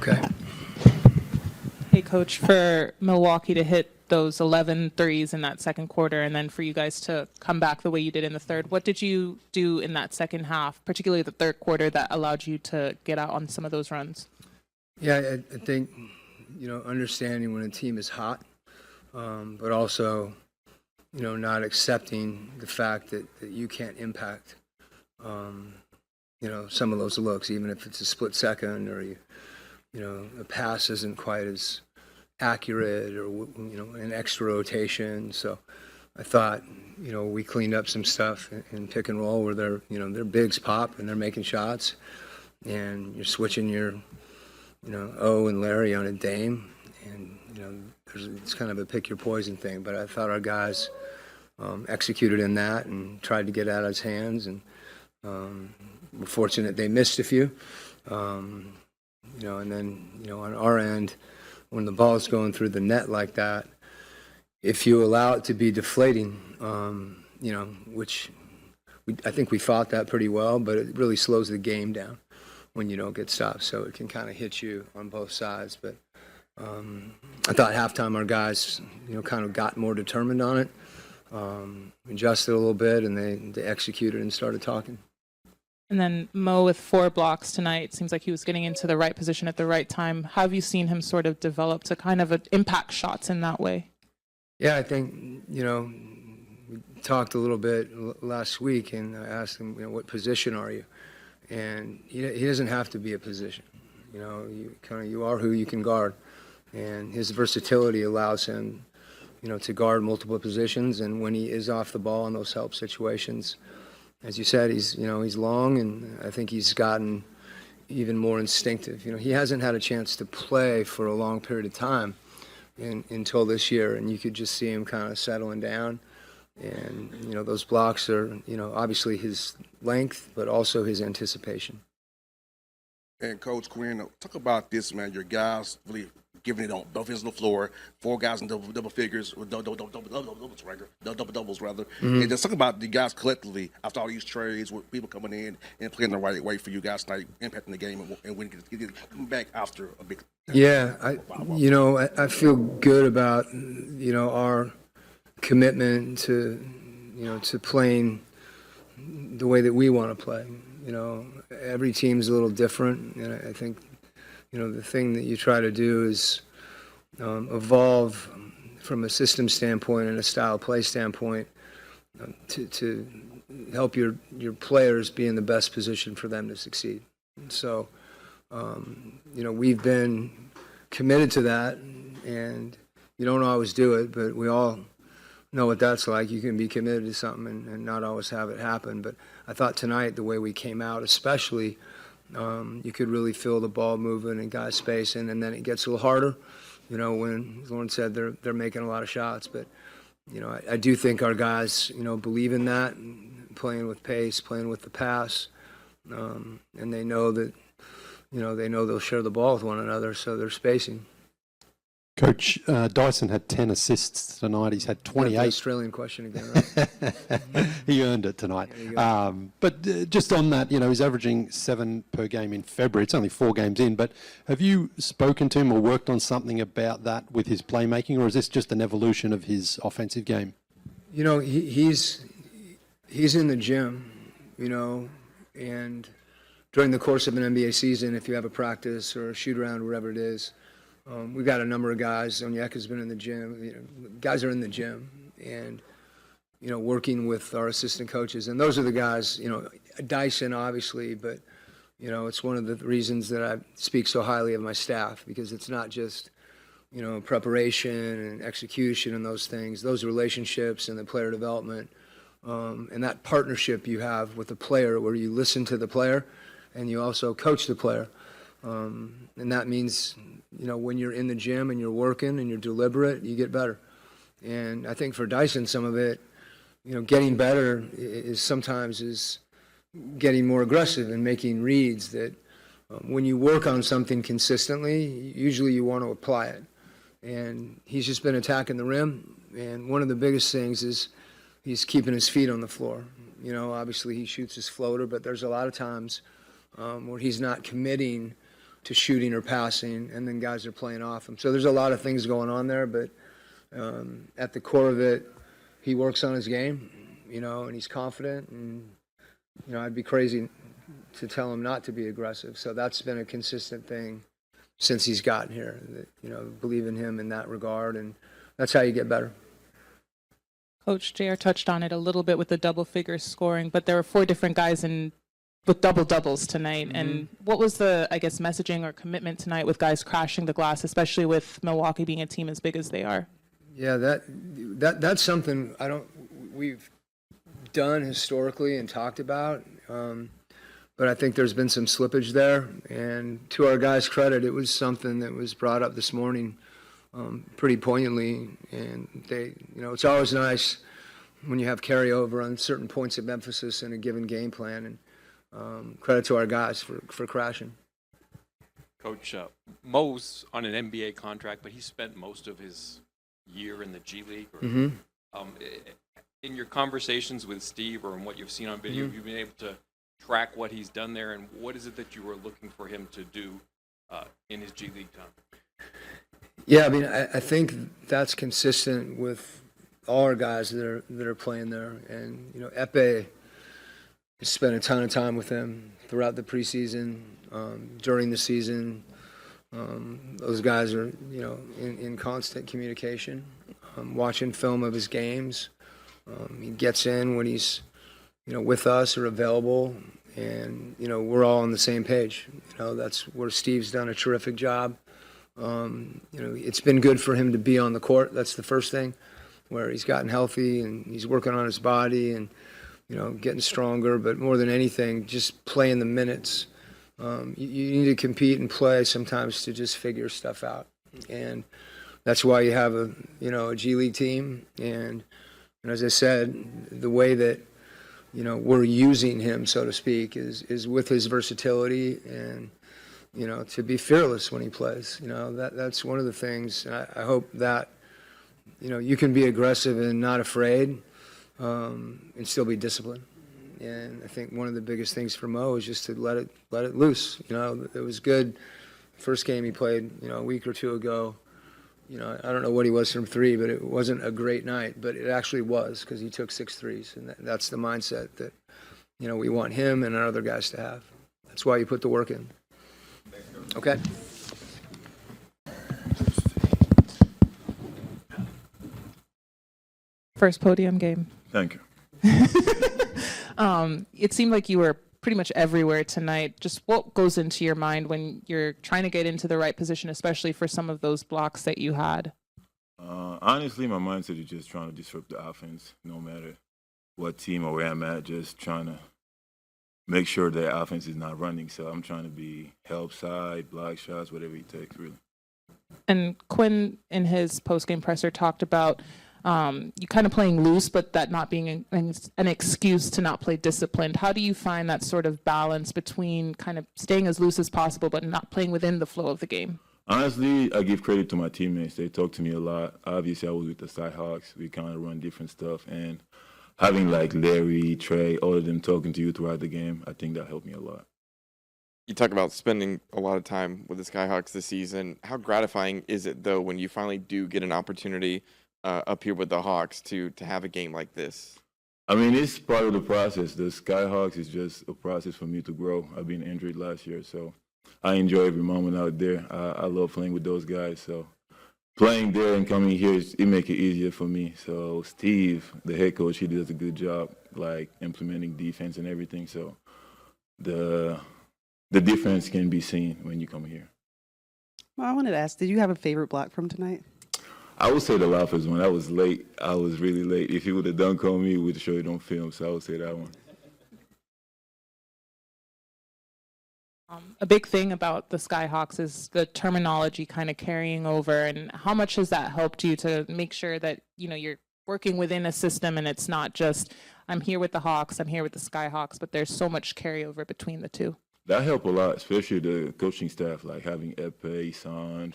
Okay. Hey, Coach, for Milwaukee to hit those 11 threes in that second quarter and then for you guys to come back the way you did in the third, what did you do in that second half, particularly the third quarter, that allowed you to get out on some of those runs? Yeah, I think, understanding when a team is hot, but also, not accepting the fact that you can't impact, some of those looks, even if it's a split second or, a pass isn't quite as accurate or, an extra rotation. So I thought, we cleaned up some stuff in pick and roll where their bigs pop and they're making shots and you're switching your, O and Larry on a Dame, and it's kind of a pick your poison thing. But I thought our guys executed in that and tried to get out of his hands, and we're fortunate they missed a few. And then on our end, when the ball's going through the net like that, if you allow it to be deflating, which I think we fought that pretty well, but it really slows the game down when you don't get stopped. So it can kind of hit you on both sides. But I thought halftime our guys, kind of got more determined on it, adjusted a little bit, and they executed and started talking. And then Mo with 4 blocks tonight. Seems like he was getting into the right position at the right time. How have you seen him sort of develop to kind of impact shots in that way? Yeah, I think, we talked a little bit last week, and I asked him, what position are you? And he doesn't have to be a position. You are who you can guard. And his versatility allows him, to guard multiple positions. And when he is off the ball in those help situations, as you said, he's long, and I think he's gotten even more instinctive. He hasn't had a chance to play for a long period of time until this year, and you could just see him kind of settling down. And, those blocks are, obviously his length, but also his anticipation. And Coach Quin, talk about this, man. Your guys really giving it on both ends of the floor. 4 guys in double figures, or double doubles rather. Mm-hmm. And just talk about the guys collectively after all these trades, with people coming in and playing the right way for you guys tonight, impacting the game and when coming back after a big. Yeah, I feel good about our commitment to to playing the way that we want to play. Every team's a little different, and I think the thing that you try to do is evolve from a system standpoint and a style play standpoint to help your players be in the best position for them to succeed. And so, we've been committed to that, and you don't always do it, but we all know what that's like. You can be committed to something and not always have it happen. But I thought tonight, the way we came out, especially, you could really feel the ball moving and guys spacing, and then it gets a little harder, when, as Lauren said, they're making a lot of shots. But, I do think our guys, believe in that, playing with pace, playing with the pass, and they know that, they'll share the ball with one another, so they're spacing. Coach, Dyson had 10 assists tonight. He's had 28. The Australian question again, right? He earned it tonight. But just on that, he's averaging 7 per game in February. It's only 4 games in. But have you spoken to him or worked on something about that with his playmaking, or is this just an evolution of his offensive game? He's in the gym, and during the course of an NBA season, if you have a practice or a shoot around, or whatever it is, we've got a number of guys. Onyeka's been in the gym. Guys are in the gym and, working with our assistant coaches. And those are the guys, Dyson, obviously, but, it's one of the reasons that I speak so highly of my staff, because it's not just, preparation and execution and those things. Those relationships and the player development and that partnership you have with the player, where you listen to the player and you also coach the player. And that means, when you're in the gym and you're working and you're deliberate, you get better. And I think for Dyson, some of it, getting better is sometimes getting more aggressive and making reads that when you work on something consistently, usually you want to apply it. And he's just been attacking the rim. And one of the biggest things is he's keeping his feet on the floor. Obviously he shoots his floater, but there's a lot of times where he's not committing to shooting or passing, and then guys are playing off him. So there's a lot of things going on there, but at the core of it, he works on his game, and he's confident, and I'd be crazy to tell him not to be aggressive. So that's been a consistent thing since he's gotten here, that, believe in him in that regard, and that's how you get better. Coach JR touched on it a little bit with the double figure scoring, but there were 4 different guys with doubles tonight. Mm-hmm. And what was the, I guess, messaging or commitment tonight with guys crashing the glass, especially with Milwaukee being a team as big as they are? Yeah, that's something we've done historically and talked about, but I think there's been some slippage there. And to our guys' credit, it was something that was brought up this morning pretty poignantly. And it's always nice when you have carryover on certain points of emphasis in a given game plan. And credit to our guys for crashing. Coach, Mo's on an NBA contract, but he spent most of his year in the G League. In your conversations with Steve or in what you've seen on video, have you been able to track what he's done there, and what is it that you were looking for him to do in his G League time? Yeah, I mean, I think that's consistent with all our guys that are playing there, and Epe has spent a ton of time with him throughout the preseason, during the season. Those guys are in constant communication, watching film of his games. He gets in when he's with us or available, and we're all on the same page. That's where Steve's done a terrific job. It's been good for him to be on the court. That's the first thing, where he's gotten healthy and he's working on his body and getting stronger. But more than anything, just playing the minutes. You need to compete and play sometimes to just figure stuff out, and that's why you have a G League team. And as I said, the way that we're using him, so to speak, is with his versatility and to be fearless when he plays. That's one of the things. I hope that you can be aggressive and not afraid, and still be disciplined. And I think one of the biggest things for Mo is just to let it loose. It was good. First game he played, a week or two ago. I don't know what he was from 3, but it wasn't a great night. But it actually was, because he took 6 threes, and that's the mindset that we want him and our other guys to have. That's why you put the work in. Okay. First podium game. Thank you. It seemed like you were pretty much everywhere tonight. Just what goes into your mind when you're trying to get into the right position, especially for some of those blocks that you had? Honestly, my mindset is just trying to disrupt the offense, no matter what team or where I'm at, just trying to make sure the offense is not running. So I'm trying to be help side, block shots, whatever it takes, really. And Quinn, in his post-game presser, talked about you kind of playing loose, but that not being an excuse to not play disciplined. How do you find that sort of balance between kind of staying as loose as possible, but not playing within the flow of the game? Honestly, I give credit to my teammates. They talk to me a lot. Obviously, I was with the Cyhawks. We kind of run different stuff. And having like Larry, Trey, all of them talking to you throughout the game, I think that helped me a lot. You talk about spending a lot of time with the Skyhawks this season. How gratifying is it, though, when you finally do get an opportunity up here with the Hawks to have a game like this? I mean, it's part of the process. The Skyhawks is just a process for me to grow. I've been injured last year, so I enjoy every moment out there. I love playing with those guys. So playing there and coming here, it makes it easier for me. So Steve, the head coach, he does a good job, like implementing defense and everything. So the difference can be seen when you come here. Well, I wanted to ask, did you have a favorite block from tonight? I would say the Loftus one. I was late. I was really late. If he would have dunked on me, we would show it on film. So I would say that one. A big thing about the Skyhawks is the terminology kind of carrying over, and how much has that helped you to make sure that you're working within a system and it's not just I'm here with the Hawks, I'm here with the Skyhawks, but there's so much carryover between the two? That helped a lot, especially the coaching staff, like having Epe, Sanj,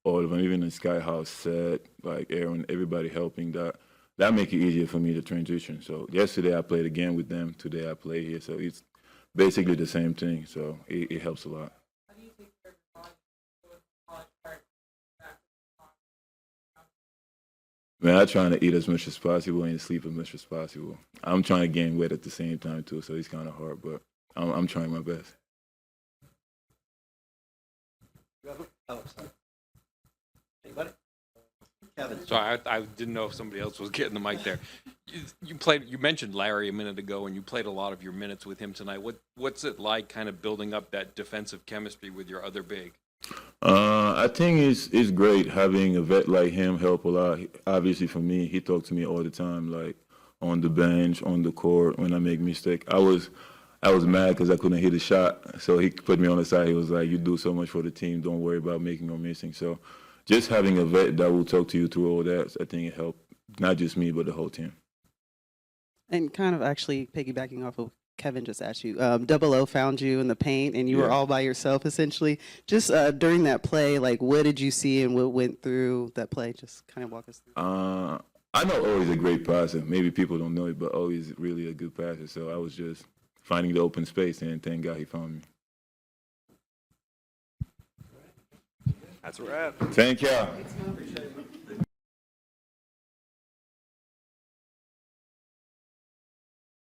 all of them, even the Skyhawks set, like Aaron, everybody helping. That make it easier for me to transition. So yesterday I played again with them. Today I play here. So it's basically the same thing. So it helps a lot. Man, I'm trying to eat as much as possible and sleep as much as possible. I'm trying to gain weight at the same time too, so it's kind of hard, but I'm trying my best. So I didn't know if somebody else was getting the mic there. You mentioned Larry a minute ago, and you played a lot of your minutes with him tonight. What's it like, kind of building up that defensive chemistry with your other big? I think it's great having a vet like him help a lot. Obviously, for me, he talked to me all the time, like on the bench, on the court, when I make mistake. I was mad because I couldn't hit a shot, so he put me on the side. He was like, "You do so much for the team. Don't worry about making or missing." So, just having a vet that will talk to you through all that, I think it helped not just me but the whole team. And kind of actually piggybacking off of Kevin just asked you, Double O found you in the paint and you were Yeah. all by yourself essentially. Just during that play, like what did you see and what went through that play? Just kind of walk us through. I know O is a great passer. Maybe people don't know it, but O is really a good passer. So I was just finding the open space, and thank God he found me. That's a wrap. Thank y'all.